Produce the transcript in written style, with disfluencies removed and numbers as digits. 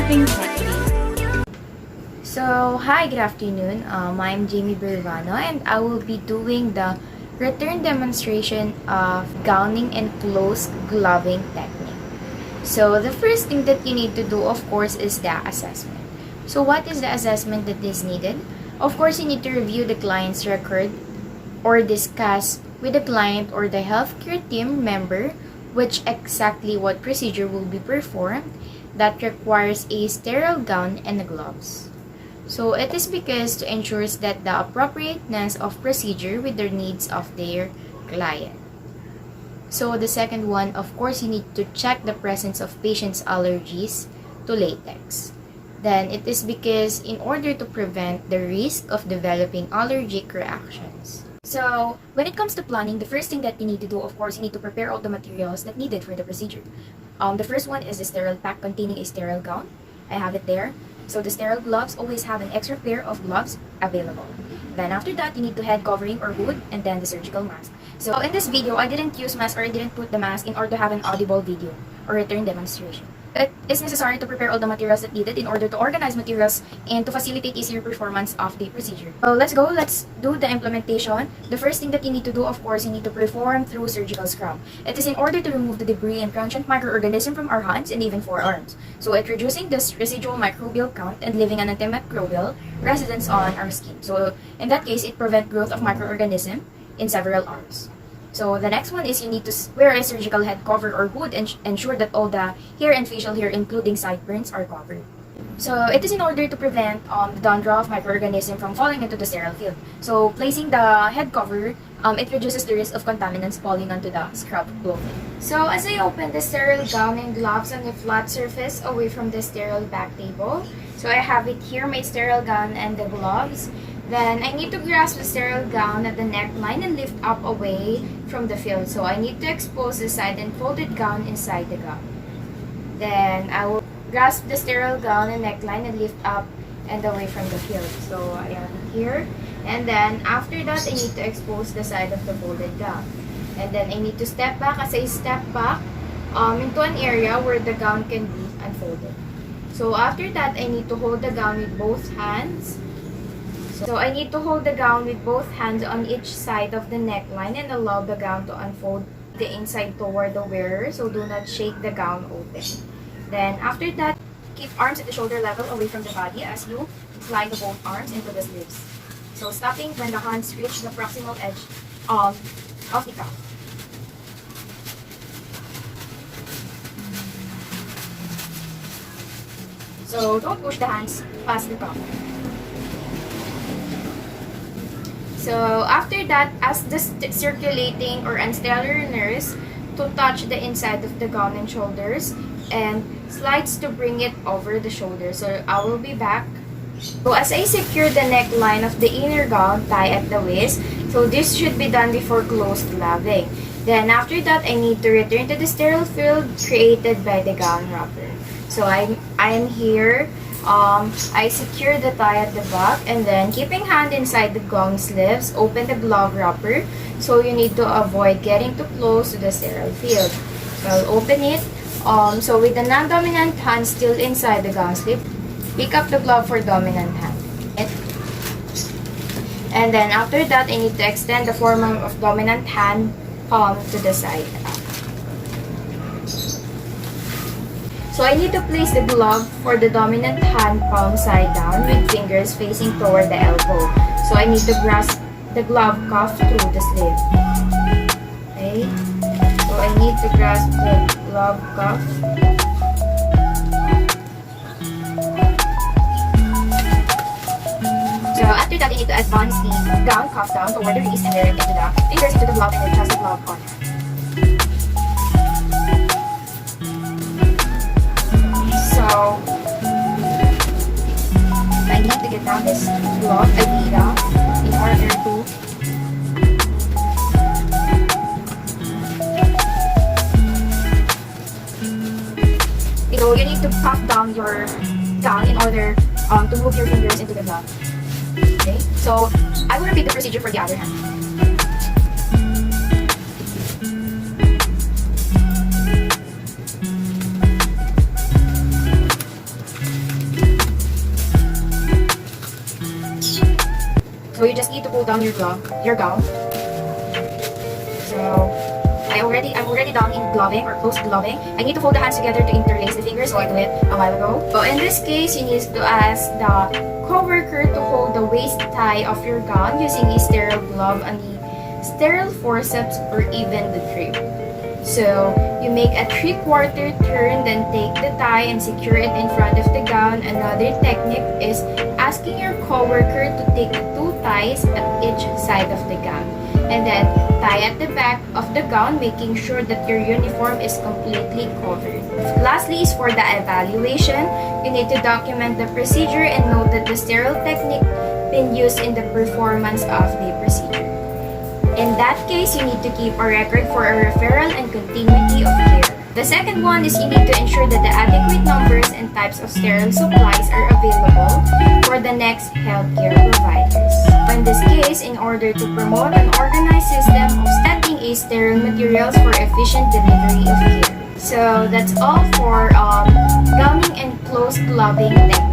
gloving technique. So, hi, good afternoon. I'm Jamie Bilvano and I will be doing the return demonstration of gowning and close gloving technique. So, the first thing that you need to do, of course, is the assessment. So, what is the assessment that is needed? Of course, you need to review the client's record or discuss with the client or the healthcare team member which exactly what procedure will be performed that requires a sterile gown and gloves. So it is because to ensure that the appropriateness of procedure with the needs of their client. So the second one, of course, you need to check the presence of patient's allergies to latex. Then it is because in order to prevent the risk of developing allergic reactions. So when it comes to planning, the first thing that you need to do, of course, you need to prepare all the materials that needed for the procedure. The first one is the sterile pack containing a sterile gown. I have it there. So the sterile gloves, always have an extra pair of gloves available. Then after that, you need the head covering or hood and then the surgical mask. So in this video, I didn't use mask or I didn't put the mask in order to have an audible video or return demonstration. It is necessary to prepare all the materials that needed in order to organize materials and to facilitate easier performance of the procedure. So let's go. Let's do the implementation. The first thing that you need to do, of course, you need to perform through surgical scrub. It is in order to remove the debris and transient microorganism from our hands and even forearms. So it reducing this residual microbial count and leaving an antimicrobial residence on our skin. So in that case, it prevents growth of microorganism in several hours. So the next one is you need to wear a surgical head cover or hood and ensure that all the hair and facial hair, including sideburns, are covered. So it is in order to prevent the dandruff microorganism from falling into the sterile field. So placing the head cover, it reduces the risk of contaminants falling onto the scrub clothing. So as I open the sterile gown and gloves on a flat surface away from the sterile back table, so I have it here, my sterile gown and the gloves. Then I need to grasp the sterile gown at the neckline and lift up away from the field. So I need to expose the side and folded gown inside the gown. Then I will grasp the sterile gown and neckline and lift up and away from the field. So I am here. And then after that, I need to expose the side of the folded gown. And then I need to step back as I step back into an area where the gown can be unfolded. So after that, I need to hold the gown with both hands. So I need to hold the gown with both hands on each side of the neckline and allow the gown to unfold the inside toward the wearer, so do not shake the gown open. Then after that, keep arms at the shoulder level away from the body as you slide the both arms into the sleeves. So stopping when the hands reach the proximal edge of the gown. So don't push the hands past the cuff. So after that, ask the circulating or unsterile nurse to touch the inside of the gown and shoulders and slides to bring it over the shoulder. So I will be back. So as I secure the neckline of the inner gown, tie at the waist. So this should be done before close gloving. Then after that, I need to return to the sterile field created by the gown wrapper. So I'm here. I secure the tie at the back and then keeping hand inside the gown sleeves, open the glove wrapper. So you need to avoid getting too close to the sterile field. So I'll open it. So with the non-dominant hand still inside the gown sleeve, pick up the glove for dominant hand. And then after that, I need to extend the forearm of dominant hand palm to the side. So I need to place the glove for the dominant hand palm side down with fingers facing toward the elbow. So I need to grasp the glove cuff through the sleeve. Okay. So I need to grasp the glove cuff. So after that, I need to advance the gown cuff down toward the wrist and then into the fingers into the glove and adjust the glove on. So I need to get down this glove idea in order to you need to puff down your gown in order to move your fingers into the glove. Okay, so I will repeat the procedure for the other hand. So you just need to pull down your gown. So I'm already done in gloving or close gloving. I need to fold the hands together to interlace the fingers, so I did it a while ago. So in this case, you need to ask the coworker to hold the waist tie of your gown using a sterile glove and a sterile forceps or even the drape. So you make a 3/4 turn, then take the tie and secure it in front of the gown. Another technique is asking your coworker to take 2 ties at each side of the gown, and then tie at the back of the gown, making sure that your uniform is completely covered. Lastly is for the evaluation. You need to document the procedure and note that the sterile technique been used in the performance of the procedure. In that case, you need to keep a record for a referral and continuity of care. The second one is you need to ensure that the adequate numbers and types of sterile supplies are available for the next healthcare providers. In this case, in order to promote an organized system of standing a sterile materials for efficient delivery of care. So that's all for gowning and close gloving technique.